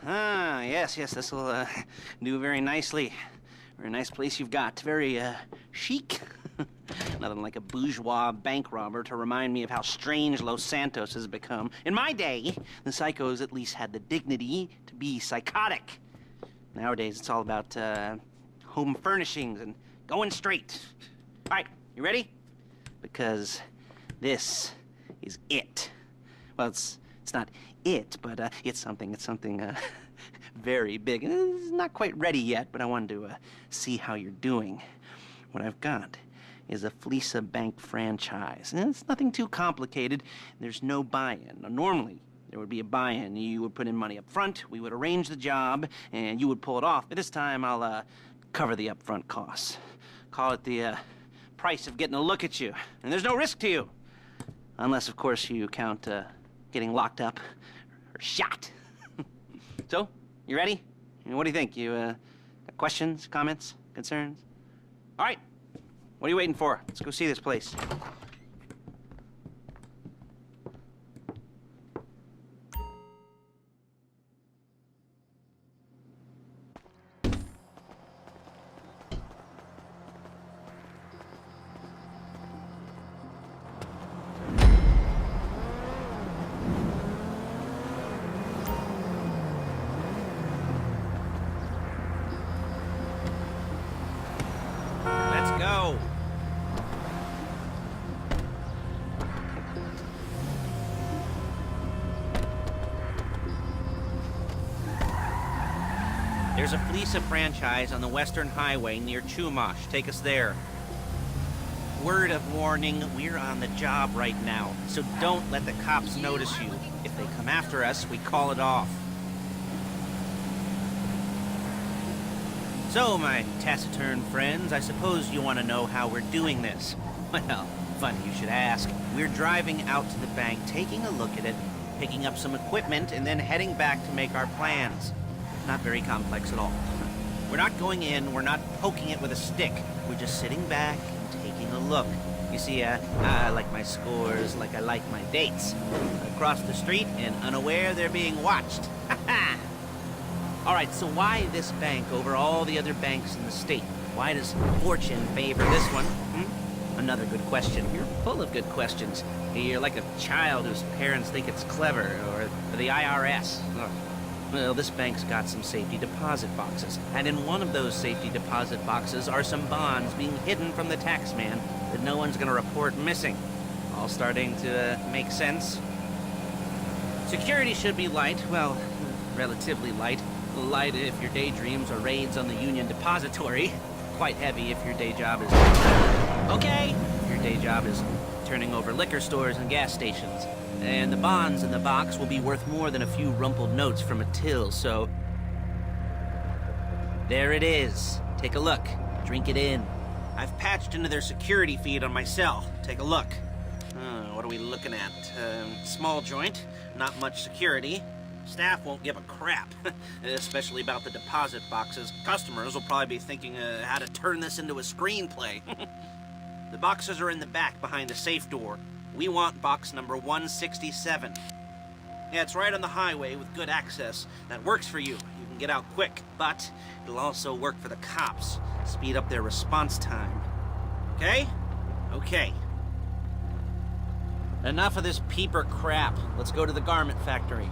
Ah, yes, this'll do very nicely. Very nice place you've got. Very chic. Nothing like a bourgeois bank robber to remind me of how strange Los Santos has become. In my day, the psychos at least had the dignity to be psychotic. Nowadays, it's all about home furnishings and going straight. All right, you ready? Because this is it. Well, it's not it, but it's something very big. It's not quite ready yet, but I wanted to see how you're doing. What I've got is a Fleeca Bank franchise. And it's nothing too complicated. There's no buy-in. Now, normally, there would be a buy-in. You would put in money up front, we would arrange the job, and you would pull it off. But this time, I'll cover the upfront costs. Call it the price of getting a look at you. And there's no risk to you. Unless, of course, you count getting locked up or shot. So, you ready? What do you think? You got questions, comments, concerns? All right. What are you waiting for? Let's go see this place. Let's go. There's a Fleeca franchise on the Western Highway near Chumash. Take us there. Word of warning, we're on the job right now, so don't let the cops notice you. If they come after us, we call it off. So, my taciturn friends, I suppose you want to know how we're doing this. Well, funny you should ask. We're driving out to the bank, taking a look at it, picking up some equipment, and then heading back to make our plans. Not very complex at all. We're not going in, we're not poking it with a stick. We're just sitting back and taking a look. You see, I like my scores like I like my dates. Across the street and unaware they're being watched. Ha-ha! All right, so why this bank over all the other banks in the state? Why does fortune favor this one? Another good question. You're full of good questions. You're like a child whose parents think it's clever, or the IRS. Ugh. Well, this bank's got some safety deposit boxes, and in one of those safety deposit boxes are some bonds being hidden from the tax man that no one's gonna report missing. All starting to make sense? Security should be light, well, relatively light. Light if your daydreams are raids on the Union Depository. Quite heavy if your day job is... Okay! Your day job is turning over liquor stores and gas stations. And the bonds in the box will be worth more than a few rumpled notes from a till, so... There it is. Take a look. Drink it in. I've patched into their security feed on my cell. Take a look. What are we looking at? Small joint, not much security. Staff won't give a crap, especially about the deposit boxes. Customers will probably be thinking how to turn this into a screenplay. The boxes are in the back behind the safe door. We want box number 167. Yeah, it's right on the highway with good access. That works for you. You can get out quick, but it'll also work for the cops. Speed up their response time. Okay? Okay. Enough of this peeper crap. Let's go to the garment factory.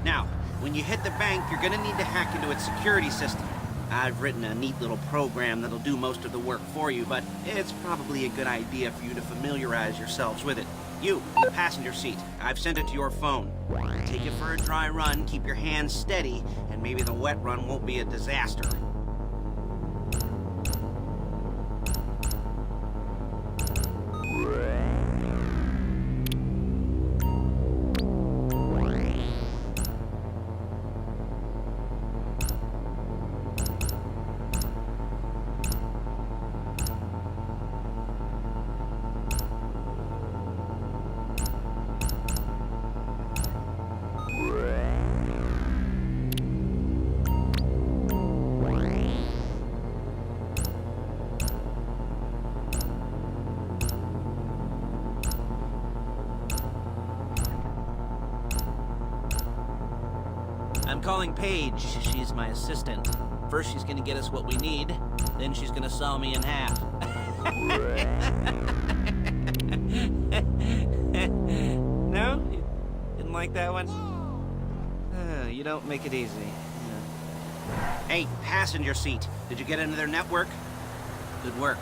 Now, when you hit the bank, you're gonna need to hack into its security system. I've written a neat little program that'll do most of the work for you, but it's probably a good idea for you to familiarize yourselves with it. You, in the passenger seat, I've sent it to your phone. Take it for a dry run, keep your hands steady, and maybe the wet run won't be a disaster. calling Paige. She's my assistant. First she's gonna get us what we need, then she's gonna saw me in half. No? You didn't like that one? You don't make it easy. Yeah. Hey, passenger seat. Did you get into their network? Good work.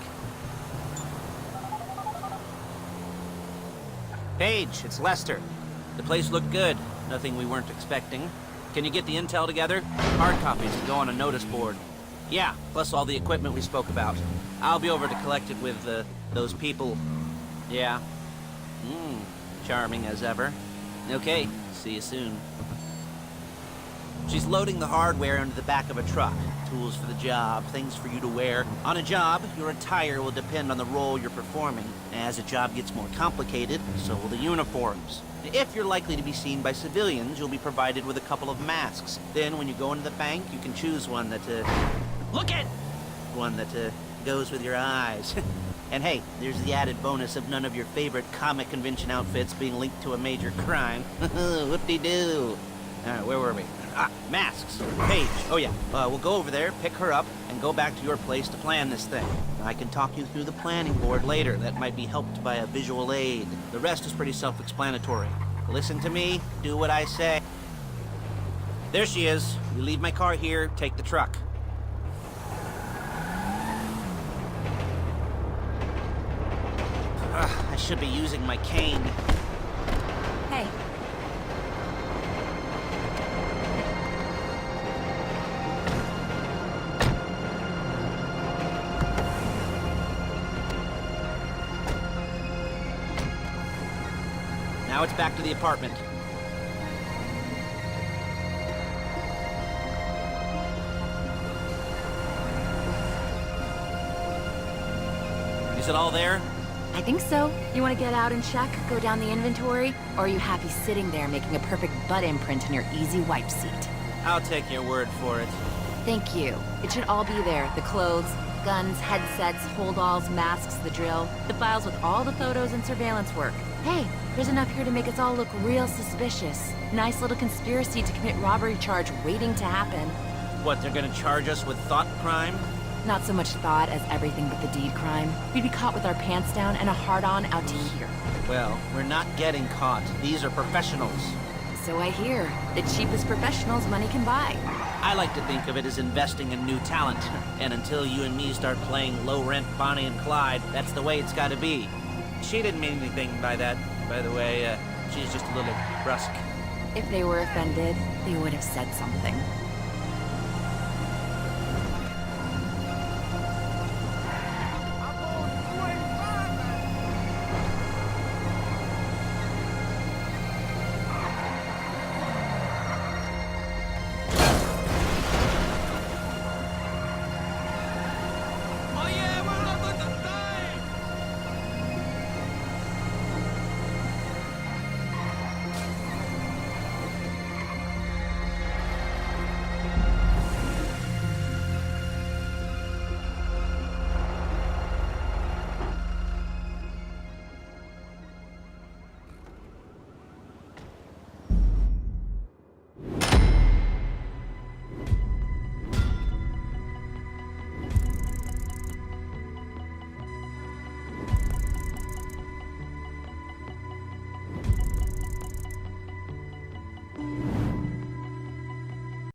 Paige, it's Lester. The place looked good. Nothing we weren't expecting. Can you get the intel together? Hard copies to go on a notice board. Yeah, plus all the equipment we spoke about. I'll be over to collect it with, those people. Yeah. Charming as ever. Okay, see you soon. She's loading the hardware into the back of a truck. Tools for the job, things for you to wear. On a job, your attire will depend on the role you're performing. As a job gets more complicated, so will the uniforms. If you're likely to be seen by civilians, you'll be provided with a couple of masks. Then, when you go into the bank, you can choose one that, Look at! One that, goes with your eyes. And hey, there's the added bonus of none of your favorite comic convention outfits being linked to a major crime. Whoop-de-doo. Where were we? Masks. Paige. Oh yeah, we'll go over there, pick her up, and go back to your place to plan this thing. I can talk you through the planning board later. That might be helped by a visual aid. The rest is pretty self-explanatory. Listen to me, do what I say. There she is. You leave my car here, take the truck. I should be using my cane. Hey. Now it's back to the apartment. Is it all there? I think so. You want to get out and check, go down the inventory? Or are you happy sitting there making a perfect butt imprint on your easy wipe seat? I'll take your word for it. Thank you. It should all be there. The clothes, guns, headsets, hold-alls, masks, the drill. The files with all the photos and surveillance work. Hey, there's enough here to make us all look real suspicious. Nice little conspiracy to commit robbery charge waiting to happen. What, they're gonna charge us with thought crime? Not so much thought as everything but the deed crime. We'd be caught with our pants down and a hard-on out to here. Well, we're not getting caught. These are professionals. So I hear. The cheapest professionals money can buy. I like to think of it as investing in new talent. And until you and me start playing low-rent Bonnie and Clyde, that's the way it's gotta be. She didn't mean anything by that, by the way. She's just a little brusque. If they were offended, they would have said something.